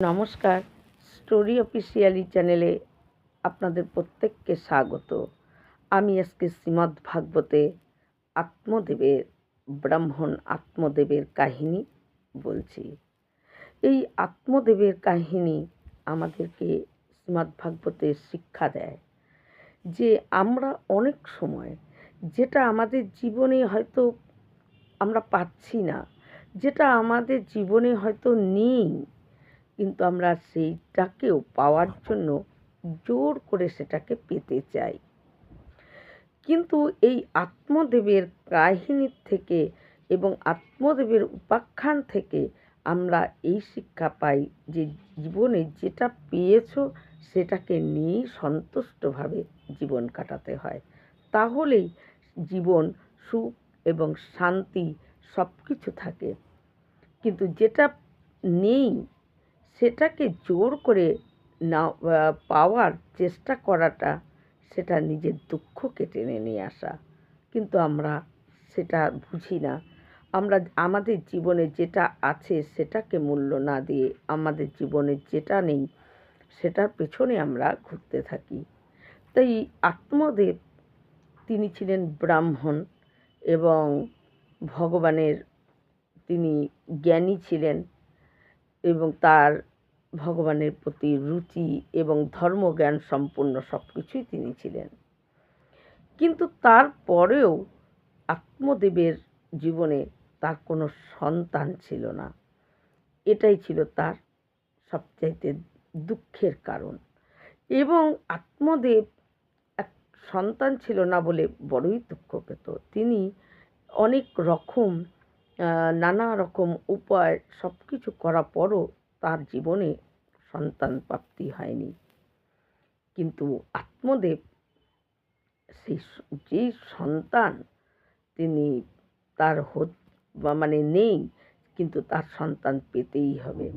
নমস্কার, story officially চ্যানেলে আপনাদের প্রত্যেককে স্বাগত। আমি আজকে শ্রীমদ্ ভাগবতে আত্মদেবের ব্রাহ্মণ আত্মদেবের কাহিনী বলছি। এই আত্মদেবের কাহিনী আমাদেরকে শ্রীমদ্ ভাগবতে শিক্ষা দেয় যে আমরা অনেক সময় যেটা আমাদের জীবনে হয়তো আমরা পাচ্ছি না, যেটা আমাদের জীবনে হয়তো নেই, কিন্তু আমরা সেইটাকেও পাওয়ার জন্য জোর করে সেটাকে পেতে চাই। কিন্তু এই আত্মদেবের কাহিনীর থেকে এবং আত্মদেবের উপাখ্যান থেকে আমরা এই শিক্ষা পাই যে জীবনে যেটা পেয়েছো সেটাকে নিয়েই সন্তুষ্টভাবে জীবন কাটাতে হয়, তাহলেই জীবন সুখ এবং শান্তি সব কিছু থাকে। কিন্তু যেটা নেই সেটাকে জোর করে না পাওয়ার চেষ্টা করাটা, সেটা নিজের দুঃখকে টেনে নিয়ে আসা। কিন্তু আমরা সেটা বুঝি না। আমরা আমাদের জীবনে যেটা আছে সেটাকে মূল্য না দিয়ে আমাদের জীবনে যেটা নেই সেটার পেছনে আমরা ঘুরতে থাকি। তাই আত্মদেব তিনি ছিলেন ব্রাহ্মণ এবং ভগবানের তিনি জ্ঞানী ছিলেন এবং তার ভগবানের প্রতি রুচি এবং ধর্মজ্ঞান সম্পূর্ণ সব কিছুই তিনি ছিলেন। কিন্তু তারপরেও আত্মদেবের জীবনে তার কোনো সন্তান ছিল না। এটাই ছিল তার সবচাইতে দুঃখের কারণ। এবং আত্মদেব এক সন্তান ছিল না বলে বড়ই দুঃখ পেত। তিনি অনেক রকম নানা রকম উপায় সব কিছু করার পরও তার জীবনে সন্তান প্রাপ্তি হয়নি। কিন্তু আত্মদেব সেই যেই সন্তান তিনি তার নেই, কিন্তু তার সন্তান পেতেই হবে।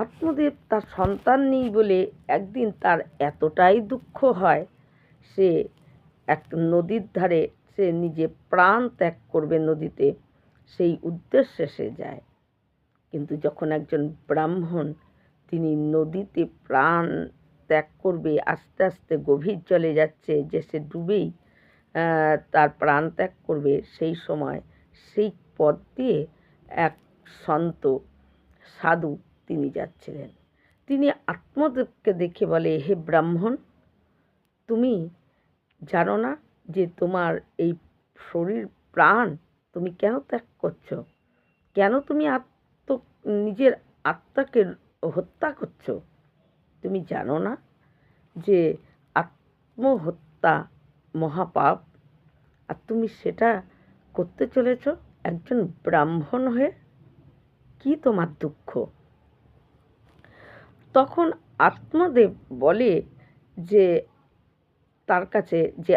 আত্মদেব তার সন্তান নেই বলে একদিন তার এতটাই দুঃখ হয়, সে এক নদীর ধারে সে নিজে প্রাণ ত্যাগ করবে নদীতে, সেই উদ্দেশ্যে সে যায়। কিন্তু যখন একজন ব্রাহ্মণ তিনি নদীতে প্রাণ ত্যাগ করবে, আস্তে আস্তে গভীর জলে যাচ্ছে যে সে ডুবেই তার প্রাণ ত্যাগ করবে, সেই সময় সেই পথ দিয়ে এক সন্ত সাধু তিনি যাচ্ছিলেন। তিনি আত্মদেবকে দেখে বলে, হে ব্রাহ্মণ, তুমি জানো না যে তোমার এই শরীর প্রাণ তুমি কেন ত্যাগ করছো? কেন তুমি নিজের আত্মাকে হত্যা করছো? তুমি জানো না যে আত্মহত্যা মহাপাপ, আর তুমি সেটা করতে চলেছ একজন ব্রাহ্মণ হয়ে? কি তোমার দুঃখ? তখন আত্মদেব বলে যে তার কাছে যে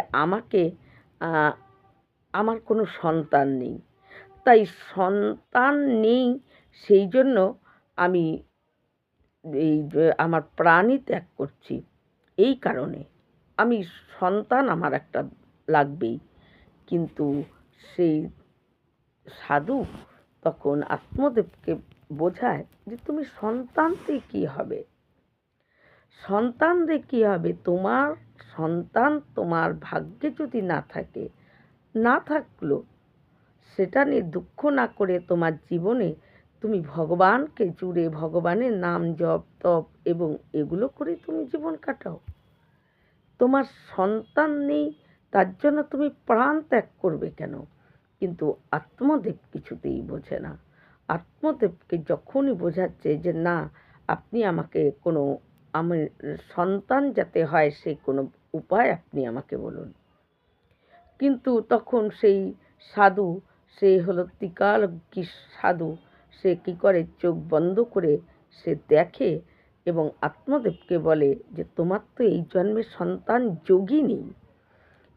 আমার কোনো সন্তান নেই, তাই সন্তান নেই সেই জন্য আমি আমার প্রাণই ত্যাগ করছি। এই কারণে আমি সন্তান আমার একটা লাগবেই। কিন্তু সেই সাধু তখন আত্মদেবকে বোঝায় যে তুমি সন্তান দিয়ে কী হবে? সন্তান দিয়ে কী হবে? তোমার সন্তান তোমার ভাগ্যে যদি না থাকে, না থাকলো, সেটা নিয়ে দুঃখ না করে তোমার জীবনে তুমি ভগবানকে জুড়ে ভগবানের নাম জপ তপ এবং এগুলো করে তুমি জীবন কাটাও। তোমার সন্তান নেই তার জন্য তুমি প্রাণ ত্যাগ করবে কেন? কিন্তু আত্মদেব কিছুতেই বোঝে না। আত্মদেবকে যখনই বোঝাচ্ছে যে না, আপনি আমাকে আমার সন্তান যাতে হয় সেই কোনো উপায় আপনি আমাকে বলুন। কিন্তু তখন সেই সাধু, সে হলো ত্রিকালজ্ঞী সাধু, সে কী করে, চোখ বন্ধ করে সে দেখে এবং আত্মদেবকে বলে যে তোমার তো এই জন্মে সন্তান যোগই নেই,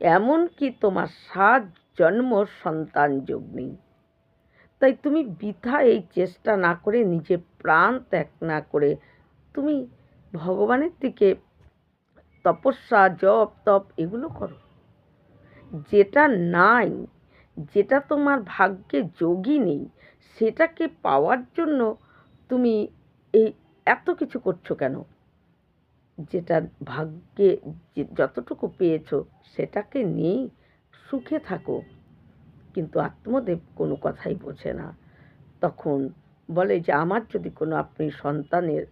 এমনকি তোমার 7 জন্ম সন্তান যোগ নেই। তাই তুমি বৃথা এই চেষ্টা না করে, নিজের প্রাণ ত্যাগ না করে তুমি ভগবানের দিকে তপস্যা জপ তপ এগুলো করো। যেটা নাই, যেটা তোমার ভাগ্যে যোগই নেই, সেটাকে পাওয়ার জন্য তুমি এই এত কিছু করছো কেন? যেটা ভাগ্যে যতটুকু পেয়েছো সেটাকে নিয়েই সুখে থাকো। কিন্তু আত্মদেব কোনো কথাই বোঝে না। তখন বলে যে আমার যদি কোনো আপনি সন্তানের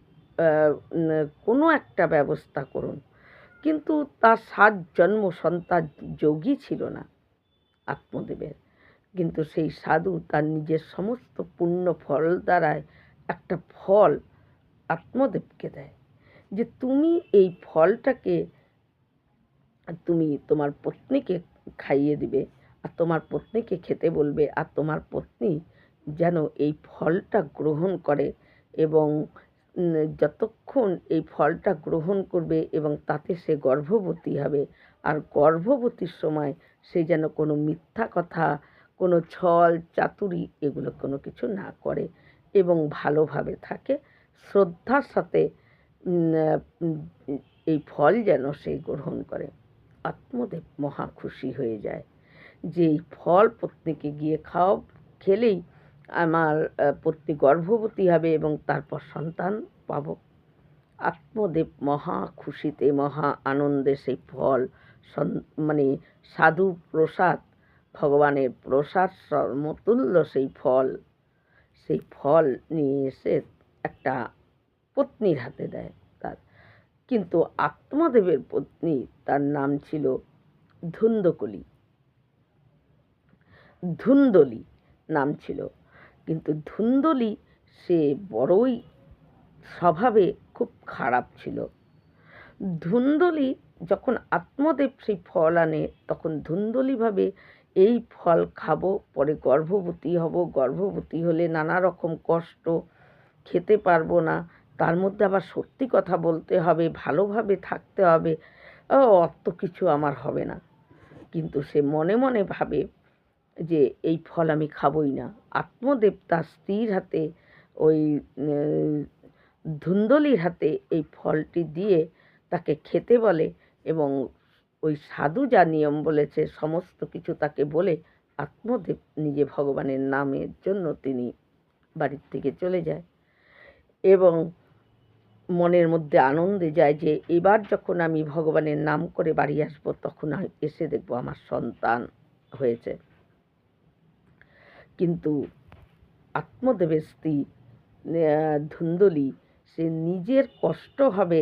কোনো একটা ব্যবস্থা করুন। কিন্তু তার ৭ জন্ম সন্তান যোগী ছিল না আত্মদেবের। কিন্তু সেই সাধু তার নিজের সমস্ত পুণ্য ফল দ্বারায় একটা ফল আত্মদেবকে দেয়, যে তুমি এই ফলটাকে তুমি তোমার পত্নীকে খাইয়ে দিবে, আর তোমার পত্নীকে খেতে বলবে, আর তোমার পত্নী যেন এই ফলটা গ্রহণ করে এবং যতক্ষণ এই ফলটা গ্রহণ করবে এবং তাতে সে গর্ভবতী হবে, আর গর্ভবতীর সময় সে যেন কোনো মিথ্যা কথা, কোনো ছল চাতুরি এগুলো কোনো কিছু না করে এবং ভালোভাবে থাকে, শ্রদ্ধার সাথে এই ফল যেন সে গ্রহণ করে। আত্মদেব মহা খুশি হয়ে যায় যে এই ফল পত্নীকে গিয়ে খেলেই আমার পত্নী গর্ভবতী হবে এবং তারপর সন্তান পাব। আত্মদেব মহা খুশিতে মহা আনন্দে সেই ফল মানে সাধু প্রসাদ, ভগবানের প্রসাদ সমতুল্য সেই ফল নিয়ে এসে একটা পত্নীর হাতে দেয় তার। কিন্তু আত্মদেবের পত্নী, তার নাম ছিল ধুন্দলী নাম ছিল। কিন্তু ধুন্দলী সে বড়ই স্বভাবে খুব খারাপ ছিল। ধুন্দলী যখন আত্মদেব সেই ফল আনে তখন ধুন্দলী ভাবে এই ফল খাবো, পরে গর্ভবতী হব, গর্ভবতী হলে নানা রকম কষ্ট, খেতে পারবো না, তার মধ্যে আবার সত্যি কথা বলতে হবে, ভালোভাবে থাকতে হবে, অত কিছু আমার হবে না। কিন্তু সে মনে মনে ভাবে যে এই ফল আমি খাবই না। আত্মদেব তার স্ত্রীর হাতে, ওই ধুন্দলীর হাতে এই ফলটি দিয়ে তাকে খেতে বলে এবং ওই সাধু যা নিয়ম বলেছে সমস্ত কিছু তাকে বলে আত্মদেব নিজে ভগবানের নামের জন্য তিনি বাড়ির থেকে চলে যায় এবং মনের মধ্যে আনন্দে যায় যে এবার যখন আমি ভগবানের নাম করে বাড়ি আসবো তখন এসে দেখবো আমার সন্তান হয়েছে। কিন্তু আত্মদেবের স্ত্রী ধুন্দলী সে নিজের কষ্ট হবে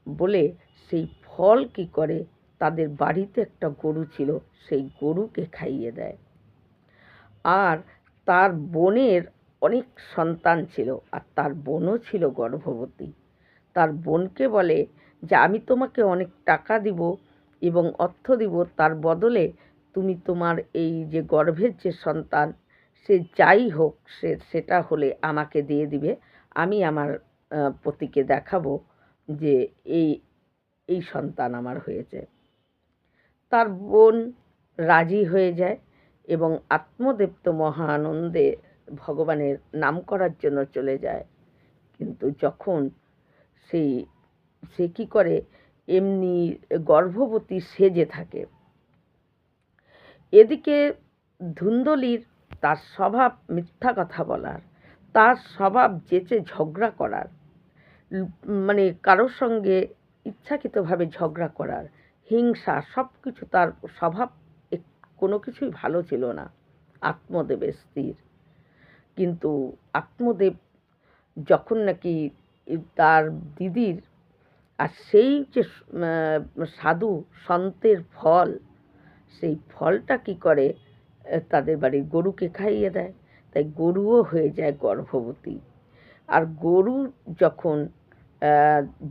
বলে সেই ফল কি করে, তাদের বাড়িতে একটা গরু ছিল, সেই গরুকে খাইয়ে দেয়। আর তার বোনের অনেক সন্তান ছিল, আর তার বোনও ছিল গর্ভবতী। তার বোনকে বলে যে আমি তোমাকে অনেক টাকা দিব এবং অর্থ দিব, তার বদলে তুমি তোমার এই যে গর্ভের যে সন্তান সে যাই হোক সেটা হলে আমাকে দিয়ে দিবে, আমি আমার পতিকে দেখাবো যে এই এই সন্তান আমার হয়েছে। তার বোন রাজি হয়ে যায় এবং আত্মদেব তো মহা আনন্দে ভগবানের নাম করার জন্য চলে যায়। কিন্তু যখন সে কী করে, এমনি গর্ভবতী সেজে থাকে। এদিকে ধুন্দলীর তার স্বভাব মিথ্যা কথা বলার, তার স্বভাব যেচে ঝগড়া করার, মানে কারোর সঙ্গে ইচ্ছাকৃতভাবে ঝগড়া করার, হিংসা, সব কিছু তার স্বভাব, কোনো কিছুই ভালো ছিল না আত্মদেবের স্ত্রীর। কিন্তু আত্মদেব যখন নাকি তার দিদির, আর সেই যে সাধু সন্তের ফল, সেই ফলটা কী করে তাদের বাড়ির গরুকে খাইয়ে দেয়, তাই গরুও হয়ে যায় গর্ভবতী। আর গরু যখন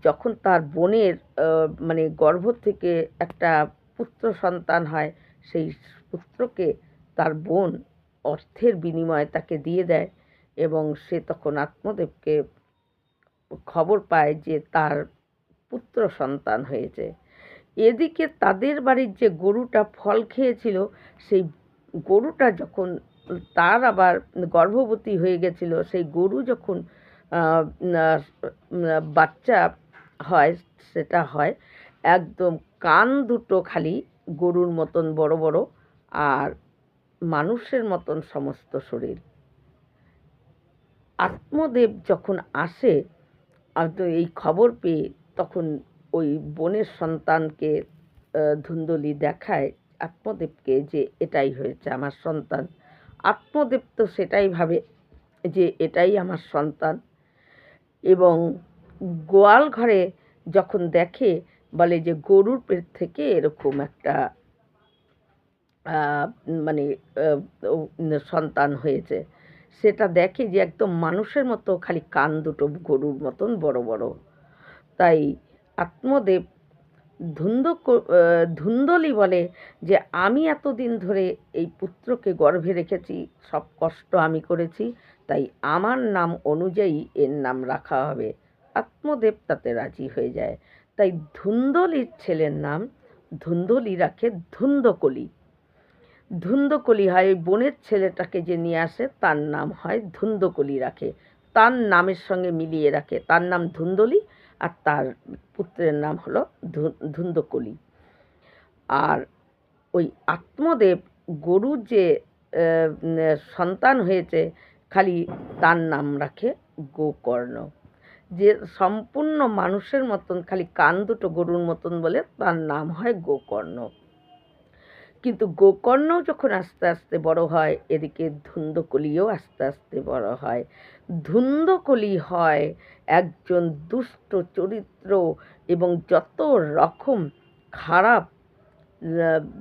যখন তার বোনের মানে গর্ভ থেকে একটা পুত্র সন্তান হয়, সেই পুত্রকে তার বোন অর্থের বিনিময়ে তাকে দিয়ে দেয় এবং সে তখন আত্মদেবকে খবর পায় যে তার পুত্র সন্তান হয়েছে। এদিকে তাদের বাড়ির যে গরুটা ফল খেয়েছিল, সেই গরুটা যখন তার আবার গর্ভবতী হয়ে গেছিল, সেই গরু যখন বাচ্চা হয়, সেটা হয় একদম কান দুটো খালি গরুর মতন বড় বড়, আর মানুষের মতন সমস্ত শরীর। আত্মদেব যখন আসে আমি তো এই খবর পেয়ে তখন ওই বোনের সন্তানকে ধুন্দুলি দেখায় আত্মদেবকে যে এটাই হয়েছে আমার সন্তান। আত্মদেব তো সেটাই ভাবে যে এটাই আমার সন্তান, এবং গোয়াল ঘরে যখন দেখে বলে যে গরুর পেট থেকে এরকম একটা মানে সন্তান হয়েছে। সেটা দেখে যে একদম মানুষের মতো, খালি কান দুটো গরুর মতন বড় বড়। তাই আত্মদেব ধুন্দলি বলে যে আমি এতদিন ধরে এই পুত্রকে গর্ভে রেখেছি, সব কষ্ট আমি করেছি, তাই আমার নাম অনুযায়ী এর নাম রাখা হবে। আত্মদেব তাতে রাজি হয়ে যায়। তাই ধুন্দলির ছেলের নাম ধুন্দলি রাখে ধুন্দকলি। ধুন্দকলি হয় ওই বোনের ছেলেটাকে যে নিয়ে আসে তার নাম হয় ধুন্দকলি রাখে, তার নামের সঙ্গে মিলিয়ে রাখে। তার নাম ধুন্দলি আর তার পুত্রের নাম হলো ধুন্দকলি। আর ওই আত্মদেব গরুর যে সন্তান হয়েছে খালি তার নাম রাখে গোকর্ণ। যে সম্পূর্ণ মানুষের মতন, খালি কান দুটো গরুর মতন বলে তার নাম হয় গোকর্ণ। কিন্তু গোকর্ণ যখন আস্তে আস্তে বড় হয়, এদিকে ধুন্দকলিও আস্তে আস্তে বড় হয়। ধুন্দকলি হয় একজন দুষ্ট চরিত্র এবং যত রকম খারাপ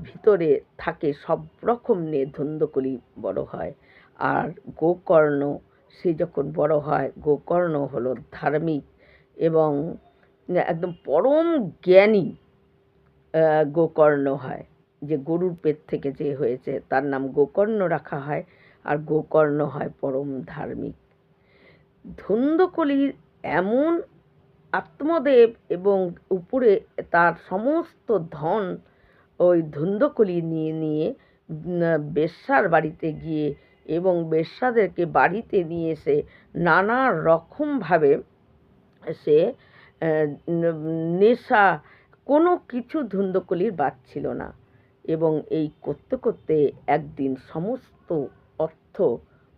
ভিতরে থাকে সব রকম নিয়ে ধুন্দকলি বড় হয়। আর গোকর্ণ সে যখন বড় হয়, গোকর্ণ হলো ধার্মিক এবং একদম পরম জ্ঞানী। গোকর্ণ হয়, যে গরুর পেট থেকে যে হয়েছে তার নাম গোকর্ণ রাখা হয়, আর গোকর্ণ হয় পরম ধার্মিক। ধুন্দকলির এমন আত্মদেব এবং উপরে তার সমস্ত ধন ওই ধুন্দকলি নিয়ে নিয়ে বেশ্যার বাড়িতে গিয়ে এবং বেশ্যাদেরকে বাড়িতে নিয়ে এসে নানা রকমভাবে সে নেশা, কোনো কিছু ধুন্দকলির বাদ ছিল না। এবং এই করতে করতে একদিন সমস্ত অর্থ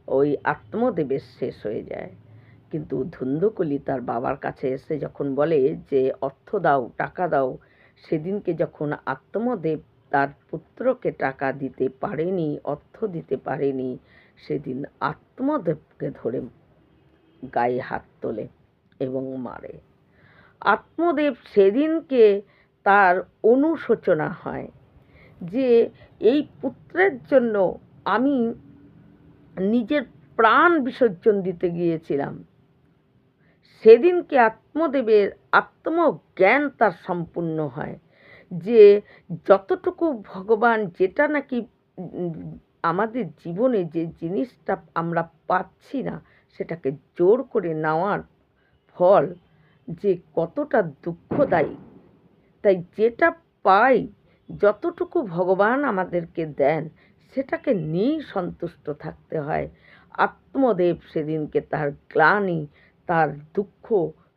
ওই আত্মদেবের শেষ হয়ে যায়। কিন্তু ধুন্দকলি তার বাবার কাছে এসে যখন বলে যে অর্থ দাও, টাকা দাও, সেদিনকে যখন আত্মদেব তার পুত্রকে টাকা দিতে পারেনি, অর্থ দিতে পারেনি, সেদিন আত্মদেবকে ধরে গায়ে হাত তোলে এবং মারে। আত্মদেব সেদিনকে তার অনুশোচনা হয় যে এই পুত্রের জন্য আমি নিজের প্রাণ বিসর্জন দিতে গিয়েছিলাম। সেদিনকে আত্মদেবের আত্মজ্ঞান তার সম্পূর্ণ হয় যে যতটুকু ভগবান, যেটা নাকি আমাদের জীবনে যে জিনিসটা আমরা পাচ্ছি না সেটাকে জোর করে নেওয়ার ফল যে কতটা দুঃখদায়ী। তাই যেটা পাই, যতটুকু ভগবান আমাদেরকে দেন সেটাকে নিয়েই সন্তুষ্ট থাকতে হয়। আত্মদেব সেদিনকে তার গ্লানি, তার দুঃখ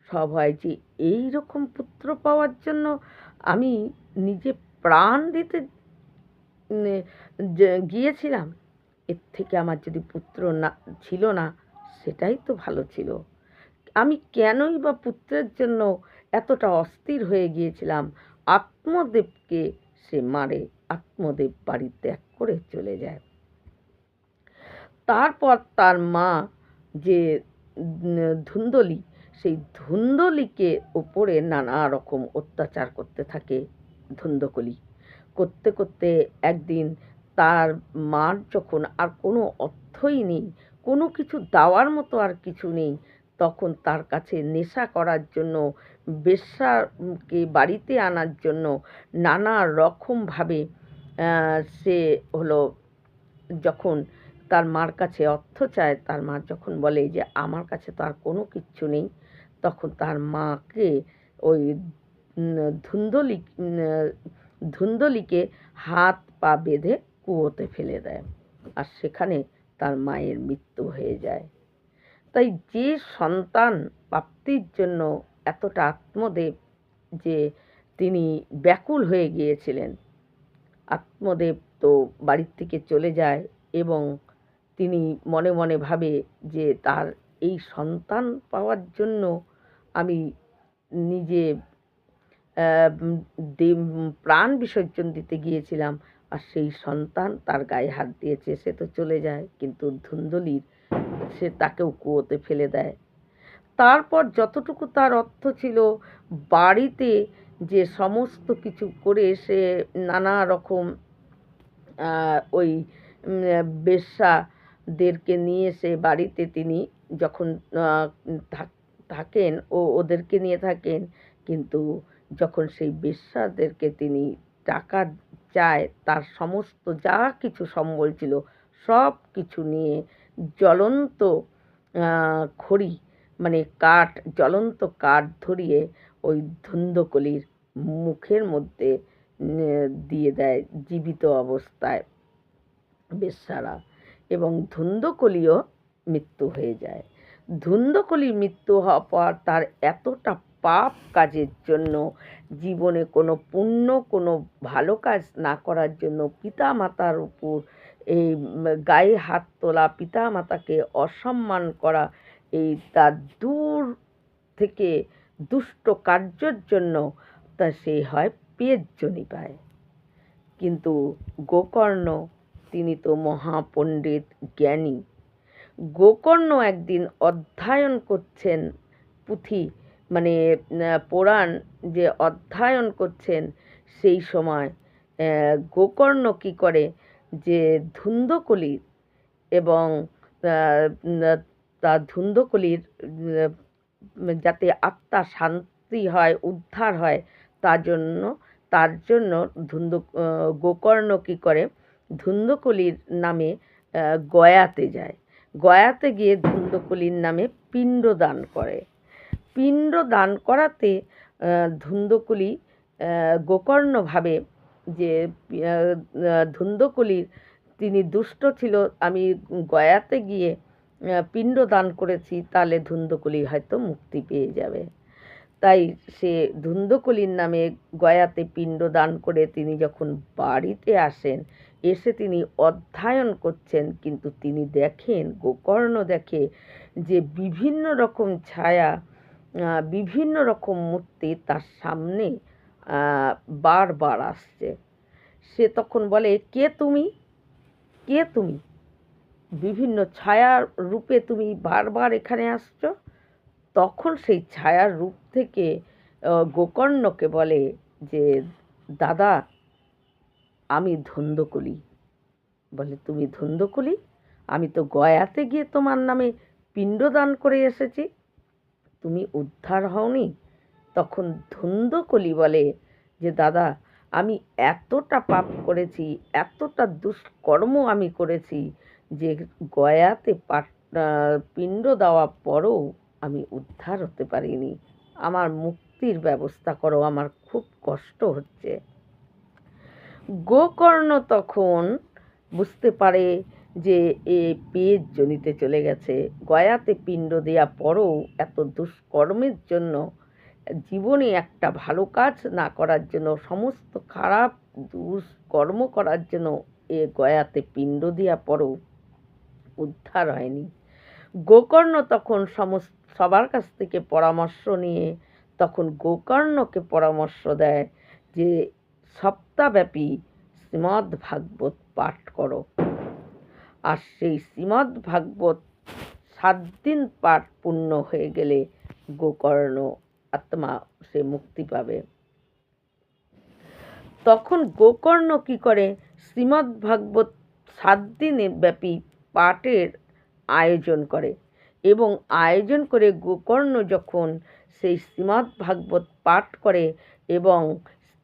সব হয় যে এই রকম পুত্র পাওয়ার জন্য আমি নিজে প্রাণ দিতে গিয়েছিলাম। এর থেকে আমার যদি পুত্র না ছিল না, সেটাই তো ভালো ছিল। আমি কেনই বা পুত্রের জন্য এতটা অস্থির হয়ে গিয়েছিলাম। আত্মদেবকে সে মারে, আত্মদেব বাড়ি ত্যাগ করে চলে যায়। তারপর তার মা যে ধুন্দলি, সেই ধুন্দলিকে ওপরে নানা রকম অত্যাচার করতে থাকে ধুন্দকলি। করতে করতে একদিন তার মার যখন আর কোনো অর্থই নেই, কোনো কিছু দেওয়ার মতো আর কিছু নেই, তখন তার কাছে নেশা করার জন্য, বেশ্যাকে বাড়িতে আনার জন্য নানা রকমভাবে সে হলো, যখন তার মার কাছে অর্থ চায়, তার মা যখন বলে যে আমার কাছে তো আর কোনো কিচ্ছু নেই, তখন তার মাকে ওই ধুন্দলি ধুন্দলিকে হাত পা বেঁধে কুয়োতে ফেলে দেয়, আর সেখানে তার মায়ের মৃত্যু হয়ে যায়। তাই যে সন্তান প্রাপ্তির জন্য এতটা আত্মদেব যে তিনি ব্যাকুল হয়ে গিয়েছিলেন, আত্মদেব তো বাড়ির থেকে চলে যায় এবং তিনি মনে মনে ভাবে যে তার এই সন্তান পাওয়ার জন্য আমি নিজে প্রাণ বিসর্জন দিতে গিয়েছিলাম, আর সেই সন্তান তার গায়ে হাত দিয়েছে, সে তো চলে যায়, কিন্তু ধুন্দুলির সে তাকেও কুয়োতে ফেলে দেয়। তারপর যতটুকু তার অর্থ ছিল, বাড়িতে যে সমস্ত কিছু করে সে নানা রকম ওই বেশ্যাদেরকে নিয়ে এসে বাড়িতে তিনি যখন থাকেন, ওদেরকে নিয়ে থাকেন, কিন্তু যখন সেই বেশ্যাদেরকে তিনি টাকা চায়, তার সমস্ত যা কিছু সম্বল ছিল সব কিছু নিয়ে জ্বলন্ত খড়ি, মানে কাঠ, জ্বলন্ত কাঠ ধরিয়ে ওই ধুন্দকলির মুখের মধ্যে দিয়ে দেয় জীবিত অবস্থায় বেশ্যারা, এবং ধুন্দকলিও মৃত্যু হয়ে যায়। ধুন্দকলির মৃত্যু হওয়ার পর তার এতটা পাপ কাজের জন্য, জীবনে কোনো পুণ্য, কোনো ভালো কাজ না করার জন্য, পিতা মাতার উপর এই গায়ে হাত তোলা, পিতা মাতাকে অসম্মান করা, এই তার দূর থেকে দুষ্ট কার্যের জন্য তা সে হয় পেটজনি পায়। কিন্তু গোকর্ণ তিনি তো মহাপণ্ডিত জ্ঞানী। গোকর্ণ একদিন অধ্যয়ন করছেন পুঁথি, মানে পুরাণ যে অধ্যয়ন করছেন, সেই সময় গোকর্ণ কী করে, যে ধুন্দকলির এবং তার ধুন্দকলির যাতে আত্মা শান্তি হয়, উদ্ধার হয়, তার জন্য গোকর্ণ কী করে, ধুন্দকলির নামে গয়াতে যায়। গয়াতে গিয়ে ধুন্দকলির নামে পিণ্ড দান করে। পিণ্ড দান করাতে ধুন্দকলি, গোকর্ণ ভাবে যে ধুন্দকলির তিনি দুষ্ট ছিল, আমি গয়াতে গিয়ে পিণ্ড দান করেছি, তাহলে ধুন্দকলি হয়তো মুক্তি পেয়ে যাবে। তাই সে ধুন্দকলির নামে গয়াতে পিণ্ড দান করে তিনি যখন বাড়িতে আসেন, এসে তিনি অধ্যয়ন করছেন, কিন্তু তিনি দেখেন, গোকর্ণ দেখে যে বিভিন্ন রকম ছায়া, বিভিন্ন রকম মূর্তি তার সামনে বারবার আসছে। সে তখন বলে, কে তুমি, কে তুমি? বিভিন্ন ছায়ার রূপে তুমি বারবার এখানে আসছো। তখন সেই ছায়ার রূপ থেকে গোকর্ণকে বলে যে, দাদা আমি ধুন্দকলি। বলে, তুমি ধুন্দকলি? আমি তো গয়াতে গিয়ে তোমার নামে পিণ্ডদান করে এসেছি, তুমি উদ্ধার হওনি? তখন ধুন্দকলি বলে যে, দাদা আমি এতটা পাপ করেছি, এতটা দুষ্কর্ম আমি করেছি, যে গয়াতে পিণ্ড দেওয়ার পরও আমি উদ্ধার হতে পারিনি, আমার মুক্তির ব্যবস্থা করো, আমার খুব কষ্ট হচ্ছে। গোকর্ণ তখন বুঝতে পারে যে এ পেটজনিতে চলে গেছে, গয়াতে পিণ্ড দেওয়া পরও এত দুষ্কর্মের জন্য, জীবনে একটা ভালো কাজ না করার জন্য, সমস্ত খারাপ দুষ্কর্ম করার জন্য এ গয়াতে পিণ্ড দেওয়া পরও উদ্ধার হয়নি। গোকর্ণ তখন সবার কাছ থেকে পরামর্শ নিয়ে তখন গোকর্ণকে পরামর্শ দেয় যে সপ্তাহব্যাপী শ্রীমদ্ ভাগবত পাঠ করো। আর সেই শ্রীমদ্ ভাগবত 7 দিন পাঠ পূর্ণ হয়ে গেলে গোকর্ণ আত্মা সে মুক্তি পাবে। তখন গোকর্ণ কী করে, শ্রীমদ্ ভাগবত 7 দিনের ব্যাপী পাঠের আয়োজন করে, এবং আয়োজন করে গোকর্ণ যখন সেই শ্রীমদ্ ভাগবত পাঠ করে, এবং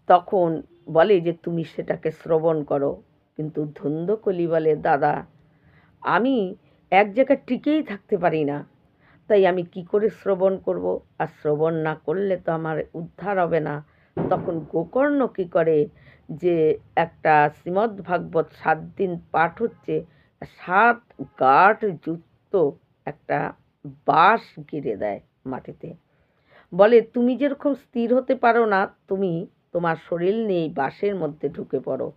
তখন বলে যে তুমি সেটাকে শ্রবণ করো। কিন্তু ধুন্দকলি বলে, দাদা আমি এক জায়গায় টিকেই থাকতে পারি না, তাই আমি কি করে শ্রবণ করব, আর শ্রবণ না করলে তো আমার উদ্ধার হবে না। তখন গোকর্ণ কী করে, যে একটা শ্রীমদ্ ভাগবত 7 দিন পাঠ হচ্ছে, 7 গাঁট যুক্ত একটা বাঁশ গেড়ে দেয় মাটিতে। বলে, তুমি যেরকম স্থির হতে পারো না, তুমি তোমার শরীর নিয়ে এই বাঁশের মধ্যে ঢুকে পড়ো।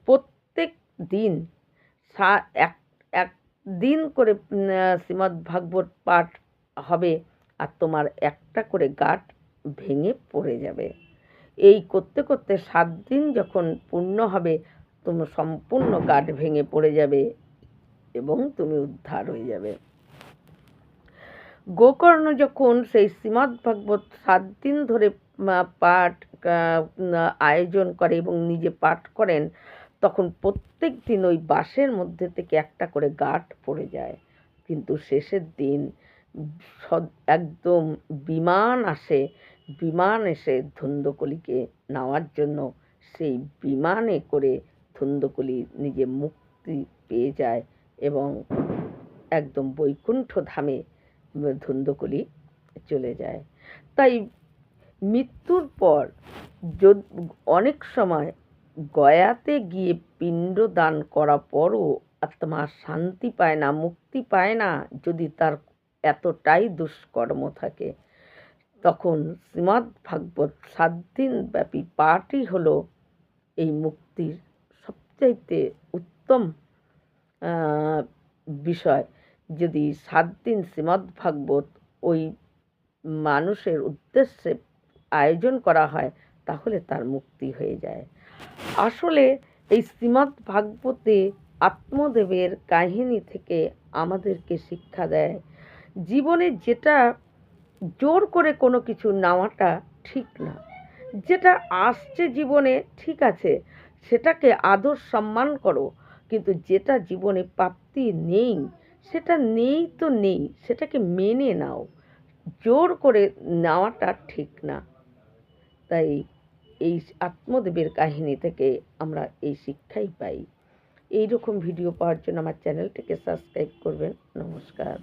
প্রত্যেক দিন এক দিন করে শ্রীমদ্ ভাগবত পাঠ হবে, আর তোমার একটা করে গাঁট ভেঙে পড়ে যাবে। এই করতে করতে 7 দিন যখন পূর্ণ হবে, তোমার সম্পূর্ণ গাঁট ভেঙে পড়ে যাবে এবং তুমি উদ্ধার হয়ে যাবে। গোকর্ণ যখন সেই শ্রীমদ্ভাগবত 7 দিন ধরে পাঠ আয়োজন করে এবং নিজে পাঠ করেন, তখন প্রত্যেক দিন ওই বাঁশের মধ্যে থেকে একটা করে গাঁট পড়ে যায়। কিন্তু শেষের দিন একদম বিমান আসে, বিমান এসে ধুন্দকলিকে নেওয়ার জন্য সেই বিমানে করে ধুন্দকলি নিজে মুক্তি পেয়ে যায় এবং একদম বৈকুণ্ঠ ধামে ধুন্দকলি চলে যায়। তাই মৃত্যুর পর অনেক সময় গয়াতে গিয়ে পিণ্ড দান করার পরও আত্মা শান্তি পায় না, মুক্তি পায় না, যদি তার এতটাই দুষ্কর্ম থাকে। তখন শ্রীমদ্ভাগবত 7 দিন ব্যাপী পাঠই হলো এই মুক্তির সবচাইতে উত্তম বিষয়। যদি 7 দিন শ্রীমদ্ভাগবত ওই মানুষের উদ্দেশ্যে আয়োজন করা হয়, তাহলে তার মুক্তি হয়ে যায়। আসলে এই শ্রীমদ্ভাগবতে আত্মদেবের কাহিনী থেকে আমাদেরকে শিক্ষা দেয়, জীবনে যেটা জোর করে কোনো কিছু নেওয়াটা ঠিক না। যেটা আসছে জীবনে ঠিক আছে, সেটাকে আদর সম্মান করো, কিন্তু যেটা জীবনে প্রাপ্তি নেই, সেটা নেই তো নেই, সেটাকে মেনে নাও। জোর করে নেওয়াটা ঠিক না। তাই এই আত্মদেবের কাহিনী থেকে আমরা এই শিক্ষাই পাই। এই রকম ভিডিও পাওয়ার জন্য আমার চ্যানেলটিকে সাবস্ক্রাইব করবেন। নমস্কার।